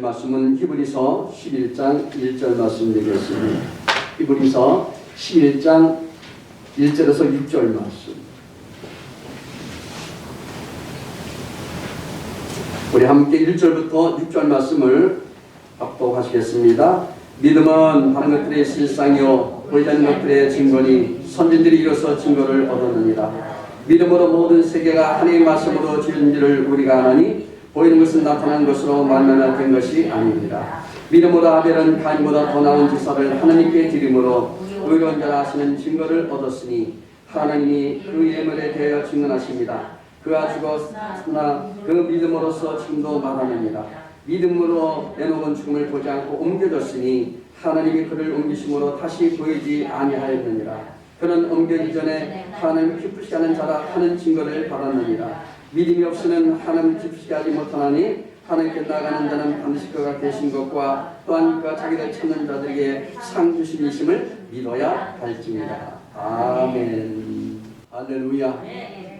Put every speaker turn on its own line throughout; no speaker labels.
주실 말씀은 히브리서 11장 1절 말씀 되겠습니다. 히브리서 11장 1절에서 6절 말씀. 우리 함께 1절부터 6절 말씀을 합독하시겠습니다. 믿음은 하는 것들의 실상이요 보이지 않는 것들의 증거니 선진들이 이로써 증거를 얻었느니라. 믿음으로 모든 세계가 하나님의 말씀으로 지은지를 우리가 아나니 보이는 것은 나타난 것으로 만나나 된 것이 아닙니다. 믿음으로 아벨은 가인보다 더 나은 제사를 하나님께 드림으로 의로운 자라 하시는 증거를 얻었으니 하나님이 그 예물에 대하여 증언하십니다. 그가 죽었으나 그 믿음으로써 지금도 말하느니라. 믿음으로 내놓은 죽음을 보지 않고 옮겨졌으니 하나님이 그를 옮기심으로 다시 보이지 아니하였느니라. 그는 옮겨지기 전에 하나님 기쁘시게 하는 자라 하는 증거를 받았느니라. 믿음이 없이는 하나님 기쁘시게 하지 못하나니 하나님께 나가는 자는 반드시 그가 계신 것과 또한 그가 자기를 찾는 자들에게 상 주심이심을 믿어야 할지니라. 아멘. 할렐루야.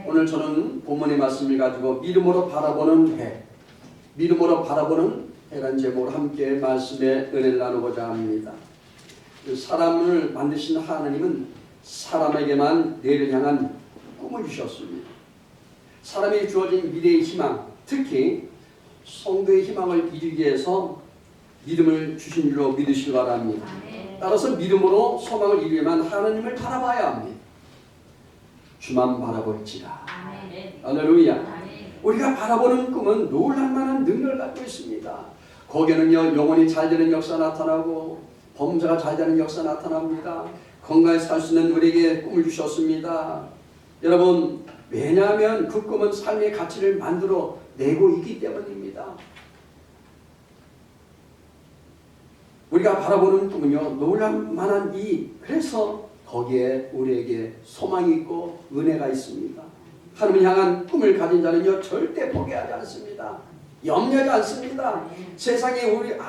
오늘 저는 본문의 말씀을 가지고 믿음으로 바라보는 해, 믿음으로 바라보는 해라는 제목으로 함께 말씀의 은혜를 나누고자 합니다. 사람을 만드신 하나님은 사람에게만 내를 향한 꿈을 주셨습니다. 사람이 주어진 미래의 희망, 특히 성도의 희망을 이루기 위해서 믿음을 주신 줄로 믿으시기 바랍니다. 따라서 믿음으로 소망을 이루려면 하나님을 바라봐야 합니다. 주만 바라볼지라. 할렐루야. 우리가 바라보는 꿈은 놀랄만한 능력을 갖고 있습니다. 거기에는요, 영혼이 잘 되는 역사 나타나고 범죄가 잘 되는 역사 나타납니다. 건강에 살 수 있는 우리에게 꿈을 주셨습니다. 여러분, 왜냐하면 그 꿈은 삶의 가치를 만들어 내고 있기 때문입니다. 우리가 바라보는 꿈은요, 놀랄만한 그래서 거기에 우리에게 소망이 있고 은혜가 있습니다. 하나님을 향한 꿈을 가진 자는요, 절대 포기하지 않습니다. 염려하지 않습니다. 세상에 우리를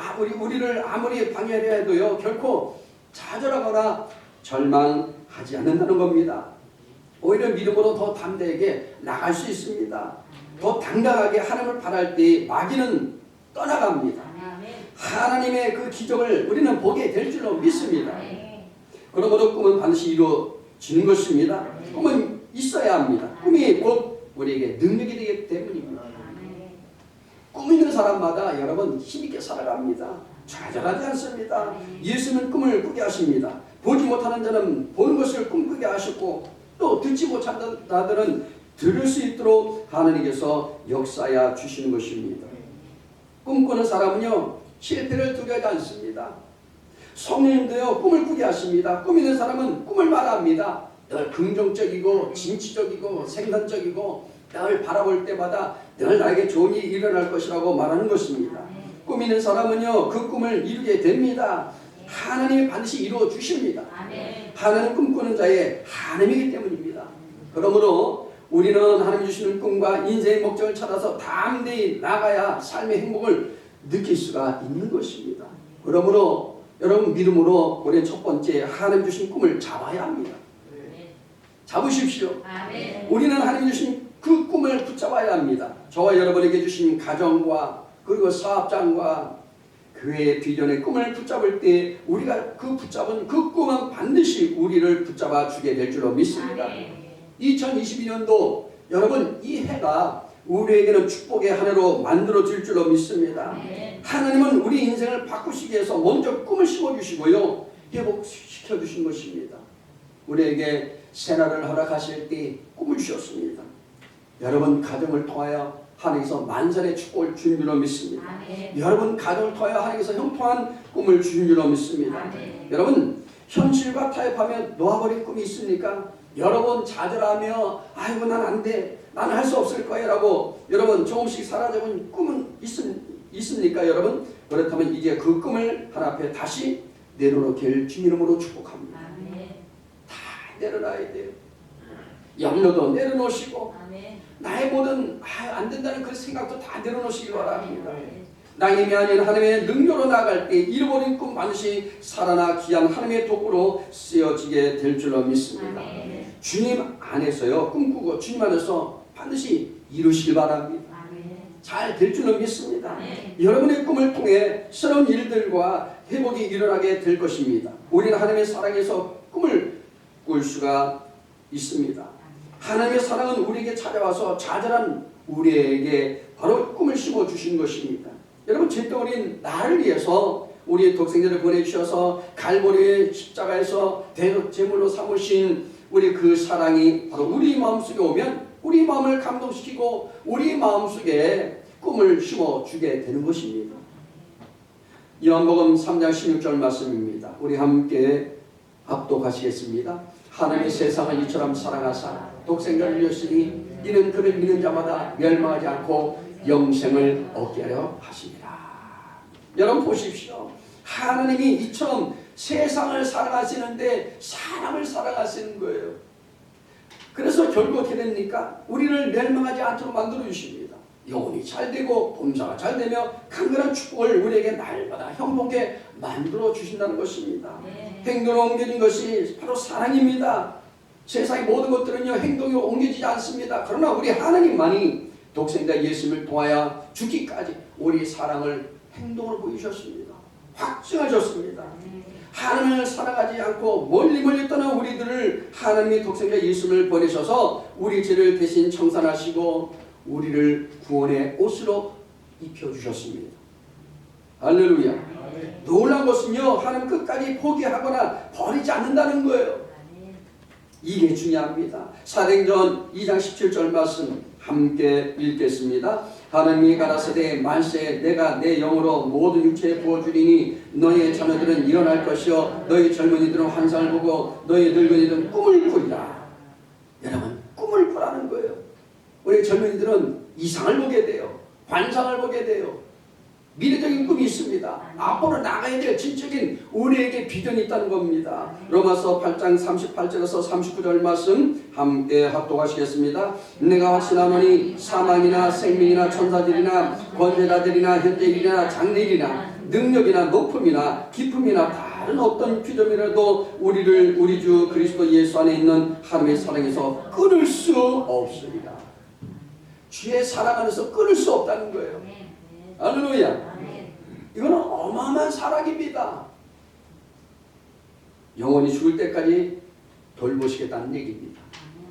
아무리 방해하려 해도요, 결코 좌절하거나 절망하지 않는다는 겁니다. 오히려 믿음으로 더 담대하게 나갈 수 있습니다. 더 당당하게 하나님을 바랄 때 마귀는 떠나갑니다. 하나님의 그 기적을 우리는 보게 될 줄로 믿습니다. 그러므로 꿈은 반드시 이루어지는 것입니다. 꿈은 있어야 합니다. 꿈이 곧 우리에게 능력이 되기 때문입니다. 꿈 있는 사람마다 여러분 힘있게 살아갑니다. 좌절하지 않습니다. 예수는 꿈을 꾸게 하십니다. 보지 못하는 자는 보는 것을 꿈꾸게 하셨고 또 듣지 못하는 자들은 들을 수 있도록 하나님께서 역사하여 주시는 것입니다. 꿈꾸는 사람은요, 실패를 두려워하지 않습니다. 성령님도요, 꿈을 꾸게 하십니다. 꿈 있는 사람은 꿈을 말합니다. 늘 긍정적이고 진취적이고 생산적이고 늘 바라볼 때마다 늘 나에게 좋은 일이 일어날 것이라고 말하는 것입니다. 꿈 있는 사람은요, 그 꿈을 이루게 됩니다. 하나님이 반드시 이루어 주십니다. 하나님 꿈꾸는 자의 하나님이기 때문입니다. 그러므로 우리는 하나님 주시는 꿈과 인생의 목적을 찾아서 담대히 나가야 삶의 행복을 느낄 수가 있는 것입니다. 그러므로 여러분 믿음으로 우리의 첫 번째 하나님 주신 꿈을 잡아야 합니다. 잡으십시오. 우리는 하나님 주신 그 꿈을 붙잡아야 합니다. 저와 여러분에게 주신 가정과 그리고 사업장과 교회의 비전의 꿈을 붙잡을 때 우리가 그 붙잡은 그 꿈은 반드시 우리를 붙잡아 주게 될 줄로 믿습니다. 2022년도 여러분 이 해가 우리에게는 축복의 한 해로 만들어질 줄로 믿습니다. 하나님은 우리 인생을 바꾸시기 위해서 먼저 꿈을 심어주시고요, 회복시켜 주신 것입니다. 우리에게 새날을 허락하실 때 꿈을 주셨습니다. 여러분 가정을 통하여 하나님께서 만전의 축복을 주신 줄로 믿습니다. 여러분 가정을 통하여 하나님께서 형통한 꿈을 주신 줄로 믿습니다. 여러분 현실과 타협하며 놓아버린 꿈이 있습니까? 여러분 좌절하며 아이고 난 안 돼, 나는 할 수 없을 거야 라고 여러분 조금씩 사라져본 꿈은 있습니까 여러분? 그렇다면 이제 그 꿈을 하나 앞에 다시 내려놓길 주님 이름으로 축복합니다. 다 내려놔야 돼요. 염려도 내려놓으시고 나의 모든 안 된다는 그 생각도 다 내려놓으시기 바랍니다. 나의 힘이 아닌 하나님의 능력으로 나아갈 때 잃어버린 꿈 반드시 살아나 귀한 하나님의 도구로 쓰여지게 될 줄로 믿습니다. 주님 안에서요 꿈꾸고 주님 안에서 반드시 이루시길 바랍니다. 잘 될 줄로 믿습니다. 여러분의 꿈을 통해 새로운 일들과 회복이 일어나게 될 것입니다. 우리는 하나님의 사랑에서 꿈을 꿀 수가 있습니다. 하나님의 사랑은 우리에게 찾아와서 좌절한 우리에게 바로 꿈을 심어주신 것입니다. 여러분, 제때어린 나를 위해서 우리의 독생자를 보내주셔서 갈보리의 십자가에서 대제물로 삼으신 우리 그 사랑이 바로 우리 마음속에 오면 우리 마음을 감동시키고 우리 마음속에 꿈을 심어주게 되는 것입니다. 요한복음 3장 16절 말씀입니다. 우리 함께 합독하시겠습니다. 하나님의 세상을 이처럼 사랑하사 독생자를 주시니 이는 그를 믿는 자마다 멸망하지 않고 영생을 얻게 하려 하시니라. 여러분 보십시오. 하나님이 이처럼 세상을 사랑하시는데 사람을 사랑하시는 거예요. 그래서 결국 어떻게 됩니까? 우리를 멸망하지 않도록 만들어 주십니다. 영혼이 잘되고 범사가 잘되며 강건한 축복을 우리에게 날마다 형통케 만들어 주신다는 것입니다. 행동으로 옮겨진 것이 바로 사랑입니다. 세상의 모든 것들은요 행동으로 옮겨지지 않습니다. 그러나 우리 하나님만이 독생자 예수님을 통하여 죽기까지 우리 사랑을 행동으로 보이셨습니다. 확증하셨습니다. 하나님을 사랑하지 않고 멀리 떠난 우리들을 하나님의 독생자 예수님을 보내셔서 우리 죄를 대신 청산하시고 우리를 구원의 옷으로 입혀주셨습니다. 할렐루야. 놀라운 것은요 하나님 끝까지 포기하거나 버리지 않는다는 거예요. 이게 중요합니다. 사도행전 2장 17절 말씀 함께 읽겠습니다. 하나님이 가라사대 만세 내가 내 영으로 모든 육체에 부어주리니 너희의 자녀들은 일어날 것이요 너희 젊은이들은 환상을 보고 너희 늙은이들은 꿈을 꾸리라. 여러분 꿈을 꾸라는 거예요. 우리 젊은이들은 이상을 보게 돼요. 환상을 보게 돼요. 미래적인 꿈이 있습니다. 앞으로 나가야 될 진적인 우리에게 비전이 있다는 겁니다. 로마서 8장 38절에서 39절 말씀 함께 합독하시겠습니다. 내가 확신하노니 사망이나 생명이나 천사들이나 권세자들이나 현재일이나 장래일이나 능력이나 높음이나 깊음이나 다른 어떤 피조물이라도 우리를 우리 주 그리스도 예수 안에 있는 하나님의 사랑에서 끊을 수 없으리라. 주의 사랑 안에서 끊을 수 없다는 거예요. 할렐루야. 이거는 어마어마한 사랑입니다. 영원히 죽을 때까지 돌보시겠다는 얘기입니다.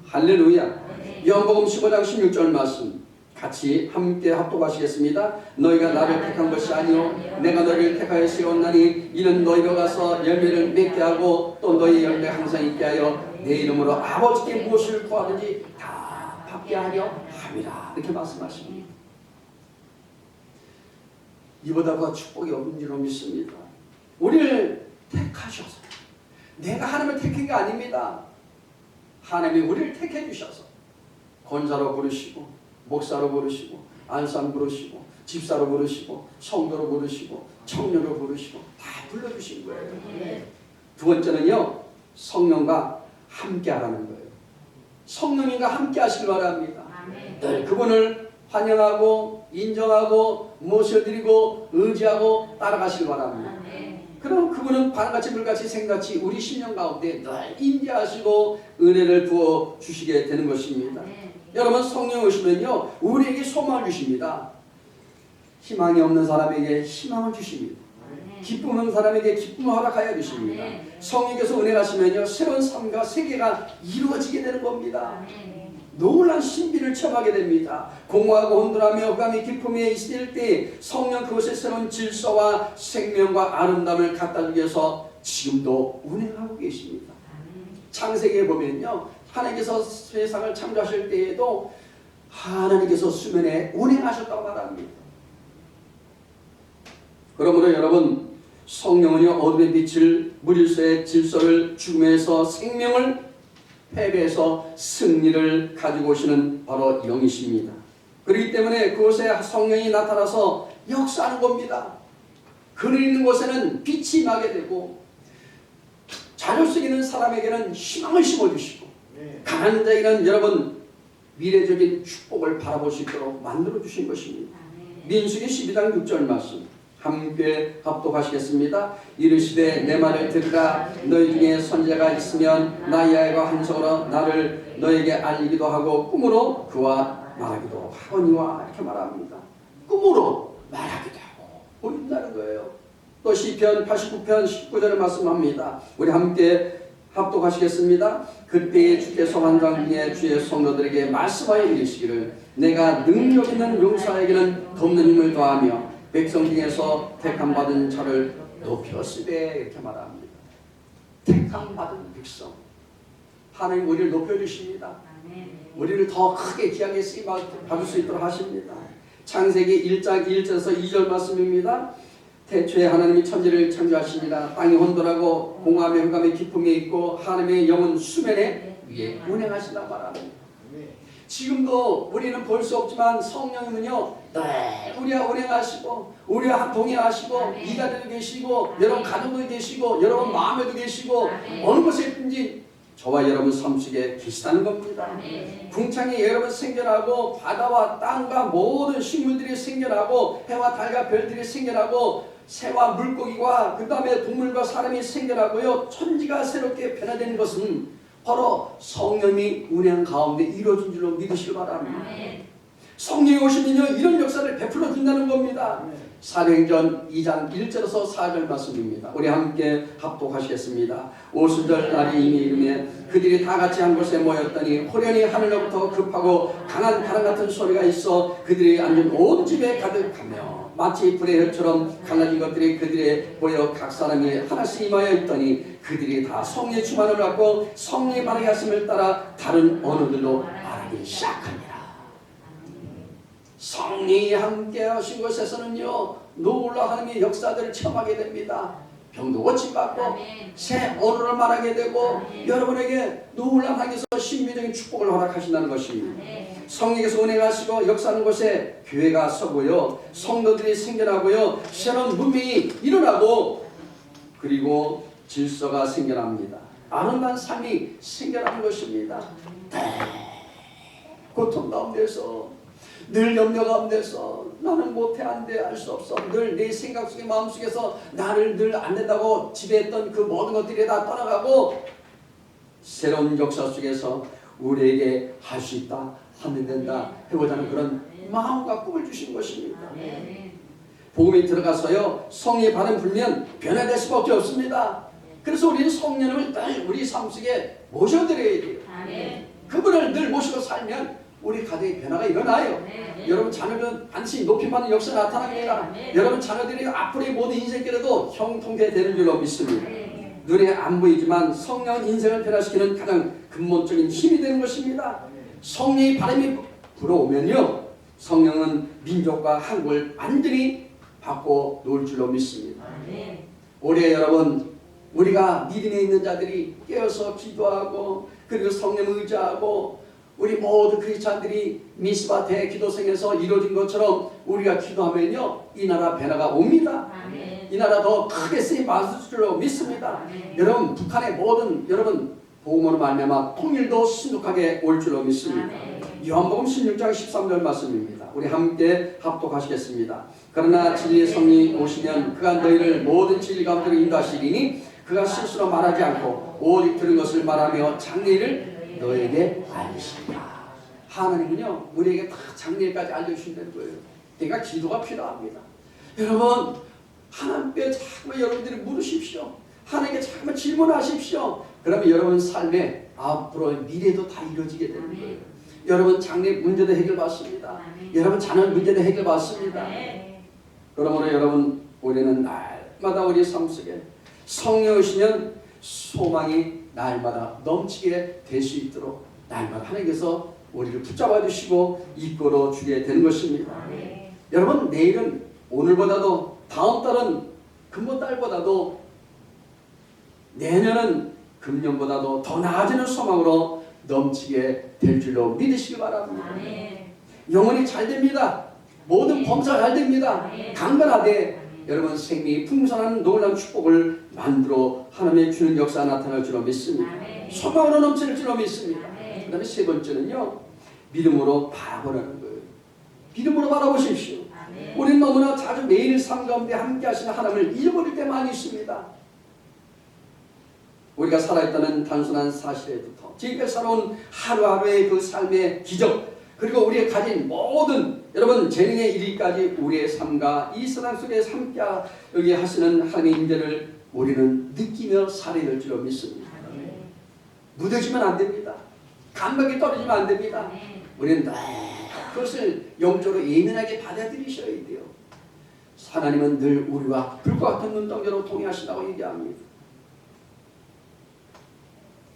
할렐루야. 요한복음 15장 16절 말씀 같이 함께 합독하시겠습니다. 너희가 나를 택한 것이 아니요 내가 너희를 택하여 세웠나니 이는 너희가 가서 열매를 맺게 하고 또 너희 열매 항상 있게 하여 내 이름으로 아버지께 무엇을 구하든지 다 받게 하려 함이라. 이렇게 말씀하십니다. 이보다 더 축복이 없는 줄로 믿습니다. 우리를 택하셔서 내가 하나님을 택한 게 아닙니다. 하나님이 우리를 택해 주셔서 권사로 부르시고 목사로 부르시고 안산 부르시고 집사로 부르시고 성도로 부르시고 청년으로 부르시고 다 불러주신 거예요. 두 번째는요 성령과 함께 하라는 거예요. 성령님과 함께 하시길 바랍니다. 늘 그분을 환영하고 인정하고 모셔드리고 의지하고 따라가시길 바랍니다. 그럼 그분은 바람같이 물같이 생같이 우리 심령 가운데 늘 임재하시고 은혜를 부어 주시게 되는 것입니다. 여러분 성령 오시면요 우리에게 소망을 주십니다. 희망이 없는 사람에게 희망을 주십니다. 기쁨 없는 사람에게 기쁨을 허락하여 주십니다. 성령께서 은혜 가시면요 새로운 삶과 세계가 이루어지게 되는 겁니다. 놀란 신비를 체험하게 됩니다. 공허하고 혼돈하며 흑암이 기쁨에 있을 때 성령 그것의 새로운 질서와 생명과 아름다움을 갖다 주기 위해서 지금도 운행하고 계십니다. 창세기에 보면요 하나님께서 세상을 창조하실 때에도 하나님께서 수면에 운행하셨다고 말합니다. 그러므로 여러분 성령은요 어둠의 빛을 무질서의 질서를 죽음에서 생명을 패배해서 승리를 가지고 오시는 바로 영이십니다. 그렇기 때문에 그곳에 성령이 나타나서 역사하는 겁니다. 그늘 있는 곳에는 빛이 나게 되고 자존심 있는 사람에게는 희망을 심어주시고 가난한 자에게는 여러분 미래적인 축복을 바라볼 수 있도록 만들어주신 것입니다. 민수기 12장 6절 말씀 함께 합독하시겠습니다. 이르시되 내 말을 들으라. 너희 중에 선지자가 있으면 나 야훼가 한성으로 나를 너에게 알리기도 하고 꿈으로 그와 말하기도 하거니와 이렇게 말합니다. 꿈으로 말하기도 하고 보인다는 거예요. 또 시편 89편 19절에 말씀합니다. 우리 함께 합독하시겠습니다. 그때에 주께서 환상 중에 주의 성도들에게 말씀하여 이르시기를 내가 능력 있는 용사에게는 돕는 힘을 더하며 백성 중에서 택함받은 자를 높였으되 이렇게 말합니다. 택함받은 백성, 하나님 우리를 높여주십니다. 우리를 더 크게 귀하게 쓰임받을 수 있도록 하십니다. 창세기 1장 1절에서 2절 말씀입니다. 태초에 하나님이 천지를 창조하시니라. 땅이 혼돈하고 공함의 흑암의 깊음에 있고 하나님의 영은 수면에 위에 운행하시다 말합니다. 지금도 우리는 볼 수 없지만 성령님은요 늘 우리와 운행하시고 우리와 동행하시고 이 자리에도 계시고 여러분 가정도 계시고 여러분 마음에도 계시고 어느 곳에 있든지 저와 여러분 삶 속에 계시다는 겁니다. 궁창이 여러분 생겨나고 바다와 땅과 모든 식물들이 생겨나고 해와 달과 별들이 생겨나고 새와 물고기와 그 다음에 동물과 사람이 생겨나고요 천지가 새롭게 변화되는 것은 바로 성령이 운행 가운데 이루어진 줄로 믿으시기 바랍니다. 성령이 오시면요 이런 역사를 베풀어 준다는 겁니다. 사도행전 2장 1절에서 4절 말씀입니다. 우리 함께 합독하시겠습니다. 오순절 날이 이미 이르매 그들이 다 같이 한 곳에 모였더니 호련히 하늘로부터 급하고 강한 바람 같은 소리가 있어 그들이 앉은 온 집에 가득하며 마치 불의 혈처럼 갈라진 것들이 그들에 보여 각 사람이 하나씩 임하여 있더니 그들이 다 성령의 충만을 받고 성령이 말하게 하심을 따라 다른 언어들로 말하기 시작합니다. 성령이 함께 하신 곳에서는요 놀라운 하나님의 역사들을 체험하게 됩니다. 병도 고침받고 새 언어를 말하게 되고 여러분에게 놀라운 하나님께서 신비적인 축복을 허락하신다는 것입니다. 성령께서 운행하시고 역사하는 곳에 교회가 서고요 성도들이 생겨나고요 새로운 문명이 일어나고 그리고 질서가 생겨납니다. 아름다운 삶이 생겨나는 것입니다. 고통 가운데서 늘 염려 가운데서 나는 못해 안돼 할 수 없어 늘 내 생각 속에 마음속에서 나를 늘 안 된다고 지배했던 그 모든 것들이 다 떠나가고 새로운 역사 속에서 우리에게 할 수 있다 하면 된다 해보자는 그런 마음과 꿈을 주신 것입니다. 복음에 들어가서요 성령의 바람 불면 변화될 수밖에 없습니다. 그래서 우리는 성령님을 늘 우리 삶 속에 모셔드려야 돼요. 그분을 늘 모시고 살면 우리 가정의 변화가 일어나요. 여러분 자녀들은 반드시 높임받는 역사 나타납니다. 여러분 자녀들이 앞으로의 모든 인생길에도 형통되는 줄로 믿습니다. 눈에 안 보이지만 성령은 인생을 변화시키는 가장 근본적인 힘이 되는 것입니다. 성령의 바람이 불어오면요 성령은 민족과 한국을 완전히 바꿔 놓을 줄로 믿습니다. 올해 여러분 우리가 믿음에 있는 자들이 깨어서 기도하고 그리고 성령 의지하고 우리 모든 크리스찬들이 미스바 대기도성에서 이루어진 것처럼 우리가 기도하면요 이 나라 변화가 옵니다. 이 나라 더 크게 쓰임 받을 줄로 믿습니다. 여러분 북한의 모든 여러분 복음으로 말미암아 통일도 신속하게 올 줄로 믿습니다. 요한복음 16장 13절 말씀입니다. 우리 함께 합독하시겠습니다. 그러나 진리의 성령이 오시면 그가 너희를 모든 진리 가운데로 인도하시리니 그가 실수로 말하지 않고 오직 들은 것을 말하며 장래를 너에게 알리시리라. 하나님은요 우리에게 다 장래까지 알려주신다는 거예요. 그러니까 기도가 필요합니다. 여러분 하나님께 자꾸 여러분들이 물으십시오. 하나님께 자꾸 질문하십시오. 그러면 여러분 삶에 앞으로 미래도 다 이루어지게 되는 거예요. 여러분 장래 문제도 해결받습니다. 여러분 자녀 문제도 해결받습니다. 그러므로 여러분 우리는 날마다 우리 삶 속에 성령 오시면 소망이 날마다 넘치게 될 수 있도록 날마다 하나님께서 우리를 붙잡아 주시고 이끌어 주게 되는 것입니다. 여러분 내일은 오늘보다도 다음 달은 금보달보다도 내년은 금년보다도 더 나아지는 소망으로 넘치게 될 줄로 믿으시기 바랍니다. 영혼이 잘 됩니다. 모든 범사가 잘 됩니다. 강건하되 여러분 생명이 풍성한 놀라운 축복을 만들어 하나님의 주는 역사 나타날 줄로 믿습니다. 소망으로 넘칠 줄로 믿습니다. 그 다음에 세 번째는요 믿음으로 바라보라는 거예요. 믿음으로 바라보십시오. 우리는 너무나 자주 매일 삶 가운데 함께 하시는 하나님을 잃어버릴 때 많이 있습니다. 우리가 살아있다는 단순한 사실에부터 지금까지 살아온 하루하루의 그 삶의 기적 그리고 우리가 가진 모든 여러분 재능의 이르기까지 우리의 삶과 이 세상 속에 함께 여기 하시는 하나님의 임재를 우리는 느끼며 살아야 될 줄로 믿습니다. 무뎌지면 안 됩니다. 감각이 떨어지면 안 됩니다. 우리는 그것을 영적으로 예민하게 받아들이셔야 돼요. 하나님은 늘 우리와 불과 같은 눈동자로 동행하신다고 얘기합니다.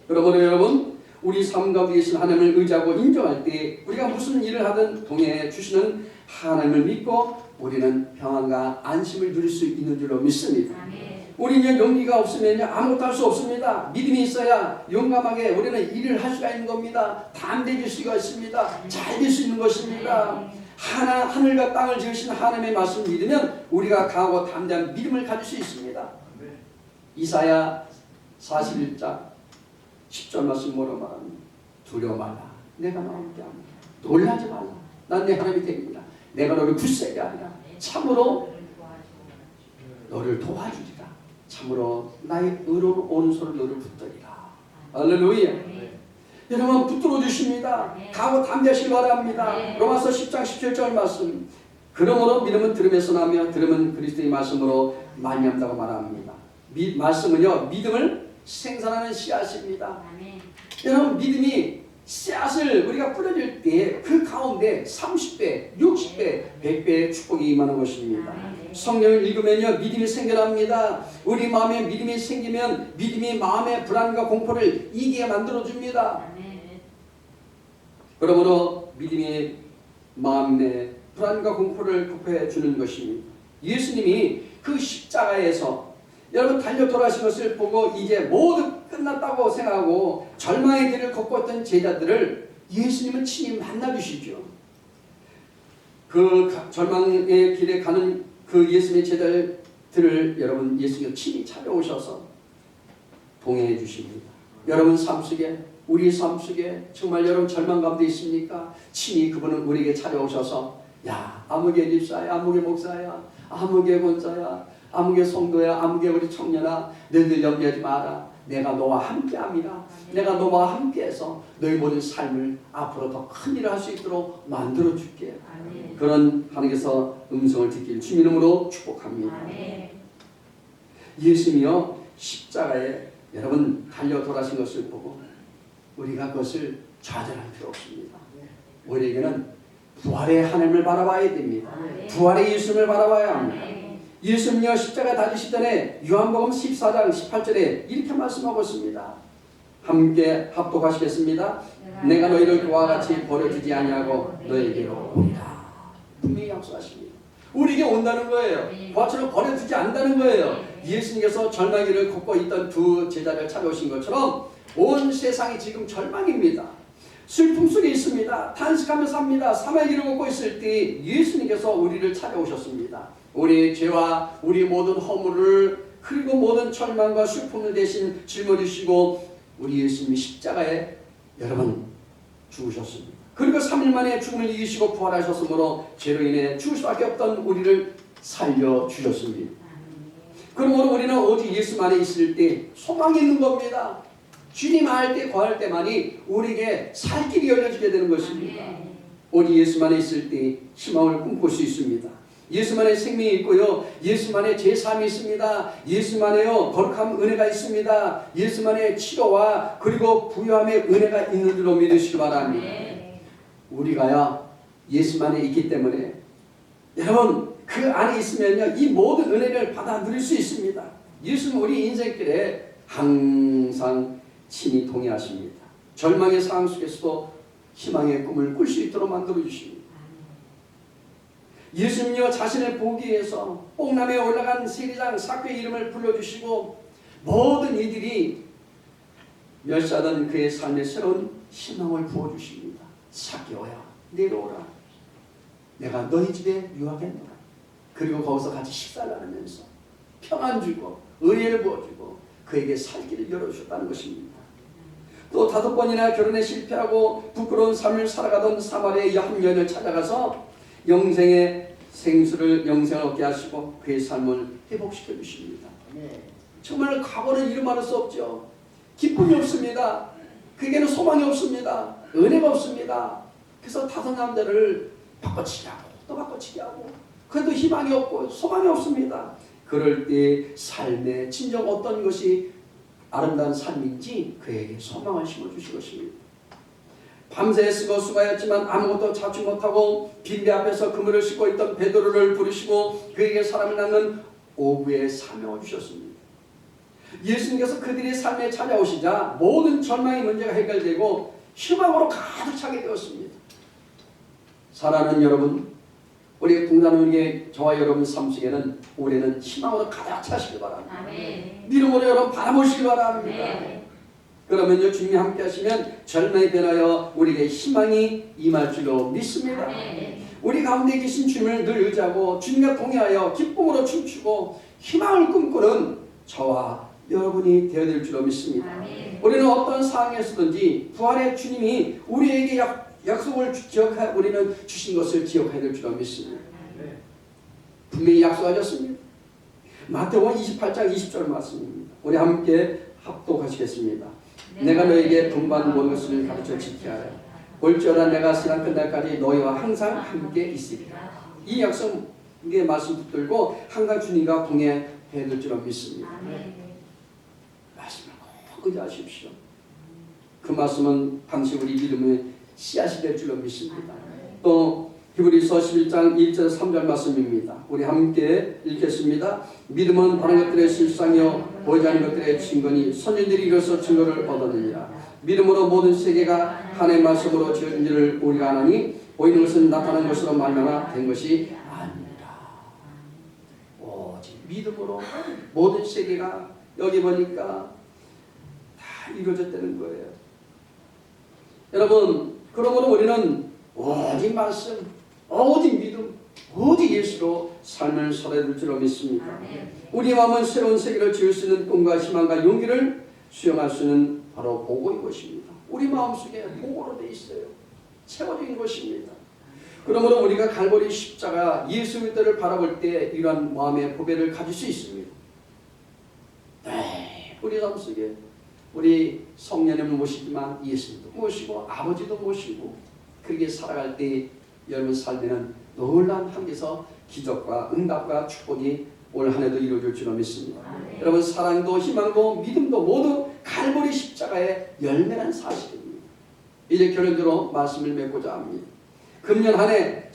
그러므로 여러분 우리 삶 가운데 계신 하나님을 의지하고 인정할 때 우리가 무슨 일을 하든 동행해 주시는 하나님을 믿고 우리는 평안과 안심을 누릴 수 있는 줄로 믿습니다. 우리는 용기가 없으면 아무것도 할 수 없습니다. 믿음이 있어야 용감하게 우리는 일을 할 수가 있는 겁니다. 담대해질 수가 있습니다. 잘 될 수 있는 것입니다. 하늘과 땅을 지으신 하나님의 말씀을 믿으면 우리가 강하고 담대한 믿음을 가질 수 있습니다. 이사야 41장 10절 말씀 뭐라고 말합니다. 두려워 말라. 내가 너와 함께합니다. 놀라지 말라. 난 내 하나님이 됩니다. 내가 너를 굳세게 하리라. 참으로 너를 도와주리라. 참으로 나의 의로운 오른손을 너를 붙들리라. 할렐루야. 여러분 붙들어 주십니다. 가고 담대하시기 바랍니다. 로마서 10장 17절 말씀. 그러므로 믿음은 들음에서 나며 들음은 그리스도의 말씀으로 말미암다고 말합니다. 말씀은요 믿음을 생산하는 씨앗입니다. 여러분 믿음이 씨앗을 우리가 뿌려줄 때 그 가운데 30배, 60배, 100배의 축복이 임하는 것입니다. 성경을 읽으면요 믿음이 생겨납니다. 우리 마음에 믿음이 생기면 믿음이 마음의 불안과 공포를 이기게 만들어줍니다. 그러므로 믿음이 마음의 불안과 공포를 극복해 주는 것입니다. 예수님이 그 십자가에서 여러분 달려 돌아가신 것을 보고 이제 모두 끝났다고 생각하고 절망의 길을 걷고 있던 제자들을 예수님은 친히 만나주시죠. 그 절망의 길에 가는 그 예수님의 제자들을 여러분 예수님이 친히 찾아오셔서 동행해 주십니다. 여러분 삶 속에 우리 삶 속에 정말 여러분 절망 가운데 있습니까? 친히 그분은 우리에게 찾아오셔서 야 아무개 집사야 아무개 목사야 아무개 권사야 아무개 성도야 아무개 우리 청년아 너희들 염려하지 마라. 내가 너와 함께합니다. 내가 너와 함께해서 너희 모든 삶을 앞으로 더 큰 일을 할 수 있도록 만들어줄게. 그런 하나님께서 음성을 듣길 주님 이름으로 축복합니다. 예수님이요 십자가에 여러분 달려 돌아가신 것을 보고 우리가 그것을 좌절할 필요 없습니다. 우리에게는 부활의 하나님을 바라봐야 됩니다. 부활의 예수님을 바라봐야 합니다. 예수님요 십자가 달리시 전에 요한복음 14장 18절에 이렇게 말씀하고 있습니다. 함께 합독하시겠습니다. 내가 너희를 그와 같이 버려두지 아니하고 너희에게로 오리라. 분명히 약속하십니다. 우리에게 온다는 거예요. 그와처럼 버려두지 않는다는 거예요. 예수님께서 절망기를 걷고 있던 두 제자를 찾아오신 것처럼 온 세상이 지금 절망입니다. 슬픔 속에 있습니다. 탄식하며 삽니다. 사망의 길을 걷고 있을 때 예수님께서 우리를 찾아오셨습니다. 우리의 죄와 우리 모든 허물을 그리고 모든 절망과 슬픔을 대신 짊어지시고 우리 예수님이 십자가에 여러분 죽으셨습니다. 그리고 3일 만에 죽음을 이기시고 부활하셨으므로 죄로 인해 죽을 수밖에 없던 우리를 살려주셨습니다. 그러므로 우리는 오직 예수만에 있을 때 소망이 있는 겁니다. 주님 할 때 거할 때만이 우리에게 살 길이 열려지게 되는 것입니다. 오직 예수만에 있을 때 희망을 꿈꿀 수 있습니다. 예수만의 생명이 있고요. 예수만의 제사함이 있습니다. 예수만의요 거룩한 은혜가 있습니다. 예수만의 치료와 그리고 부유함의 은혜가 있는 줄로 믿으시기 바랍니다. 우리가요 예수만에 있기 때문에 여러분 그 안에 있으면요 이 모든 은혜를 받아 누릴 수 있습니다. 예수는 우리 인생길에 항상 친히 동의하십니다. 절망의 상황 속에서도 희망의 꿈을 꿀 수 있도록 만들어 주십니다. 예수님요 자신을 보기 위해서 뽕남에 올라간 세리장 삭개의 이름을 불러주시고 모든 이들이 멸시하던 그의 삶에 새로운 희망을 부어주십니다. 삭개오야 내려오라. 내가 너희 집에 유하겠노라. 그리고 거기서 같이 식사를 하면서 평안 주고 은혜를 부어주고 그에게 살 길을 열어주셨다는 것입니다. 또 5번이나 결혼에 실패하고 부끄러운 삶을 살아가던 사마리아의 한 여인을 찾아가서 영생의 생수를 영생을 얻게 하시고 그의 삶을 회복시켜 주십니다. 정말 과거는 이루말할 수 없죠. 기쁨이 없습니다. 그에게는 소망이 없습니다. 은혜가 없습니다. 그래서 다섯 남자를 바꿔치기 하고 또 바꿔치기 하고 그래도 희망이 없고 소망이 없습니다. 그럴 때 삶의 진정 어떤 것이 아름다운 삶인지 그에게 소망을 심어주실 것입니다. 밤새 쓰고 수고하였지만 아무것도 찾지 못하고 빈배 앞에서 그물을 싣고 있던 베드로를 부르시고 그에게 사람을 낳는 오부의 사명을 주셨습니다. 예수님께서 그들의 삶에 찾아오시자 모든 절망의 문제가 해결되고 희망으로 가득 차게 되었습니다. 사랑하는 여러분, 우리 동산우리의 저와 여러분 삶 속에는 올해는 희망으로 가득 차시길 바랍니다.
아멘.
믿음으로 여러분 바라보시길 바랍니다.
네.
그러면요, 주님이 함께 하시면 절망이 변하여 우리에게 희망이 임할 줄로 믿습니다.
네.
우리 가운데 계신 주님을 늘 의지하고 주님과 동행하여 기쁨으로 춤추고 희망을 꿈꾸는 저와 여러분이 되어야 될 줄로 믿습니다.
아멘.
우리는 어떤 상황에서든지 부활의 주님이 우리에게 약속을 우리는 주신 것을 기억해야 될 줄로 믿습니다. 분명히 약속하셨습니다. 마태복음 28장 20절 말씀입니다. 우리 함께 합독하시겠습니다. 내가 너에게 분반 모든 것을 가르쳐 지키게 하라. 볼지어다 내가 세상 끝날까지 너희와 항상 함께 있으리라. 이 약속의 말씀 붙들고 항상 주님과 동행해야 될 줄로 믿습니다. 말씀을 꼭 의지하십시오. 그 말씀은 당시 우리 믿음의 씨앗이 될 줄로 믿습니다. 또 히브리서 11장 1절 3절 말씀입니다. 우리 함께 읽겠습니다. 믿음은 바른 것들의 실상이요 보이지 않는 것들의 증거니 선진들이 이로써 증거를 얻었느니라. 믿음으로 모든 세계가 하나님의 말씀으로 지어진 줄을 우리가 아나니 보이는 것은 나타난 것으로 말미암아 된 것이 아니라. 오직 믿음으로 모든 세계가 여기 보니까 다 이루어졌다는 거예요. 여러분, 그러므로 우리는 오직 말씀, 오직 믿음, 오직 예수로 삶을 살아야 될 줄로 믿습니다. 우리 마음은 새로운 세계를 지을 수 있는 꿈과 희망과 용기를 수용할 수 있는 바로 보고인 것입니다. 우리 마음속에 보고로 되어 있어요. 최고적인 것입니다. 그러므로 우리가 갈보리 십자가 예수 그리스도를 바라볼 때 이러한 마음의 보배를 가질 수 있습니다. 네, 우리 삶 속에 우리 성령님을 모시지만 예수님도 모시고 아버지도 모시고 그렇게 살아갈 때 여러분 삶에는 놀라운 한계서 기적과 응답과 축복이 올 한 해도 이루어질 줄로 믿습니다. 여러분 사랑도 희망도 믿음도 모두 갈보리 십자가의 열매란 사실입니다. 이제 결론적으로 말씀을 맺고자 합니다. 금년 한 해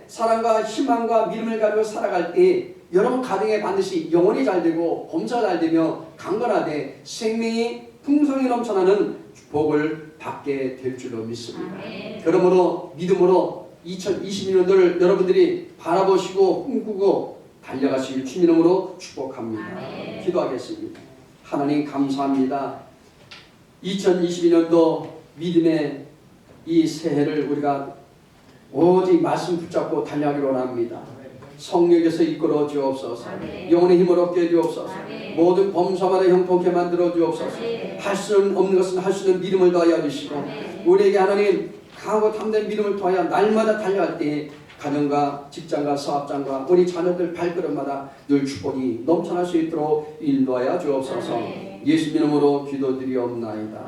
사랑과 희망과 믿음을 가지고 살아갈 때 여러분 가정에 반드시 영혼이 잘 되고 범사가 잘 되며 강건하되 생명이 풍성히 넘쳐나는 복을 받게 될 줄로 믿습니다. 그러므로 믿음으로 2022년도를 여러분들이 바라보시고 꿈꾸고 달려가시길 주님 이름으로 축복합니다. 기도하겠습니다. 하나님 감사합니다. 2022년도 믿음의 이 새해를 우리가 오직 말씀 붙잡고 달려가기로 원합니다. 성령에서 이끌어 주옵소서. 영혼의 힘을 얻게 해 주옵소서. 모든 범사마다 형통케 만들어 주옵소서. 할 수 없는 것은 할 수 있는 믿음을 더하여 주시고 우리에게 하나님 강하고 탐된 믿음을 더하여 날마다 달려갈 때 가정과 직장과 사업장과 우리 자녀들 발걸음마다 늘 축복이 넘쳐날 수 있도록 인도하여 주옵소서. 예수 이름으로 기도드리옵나이다.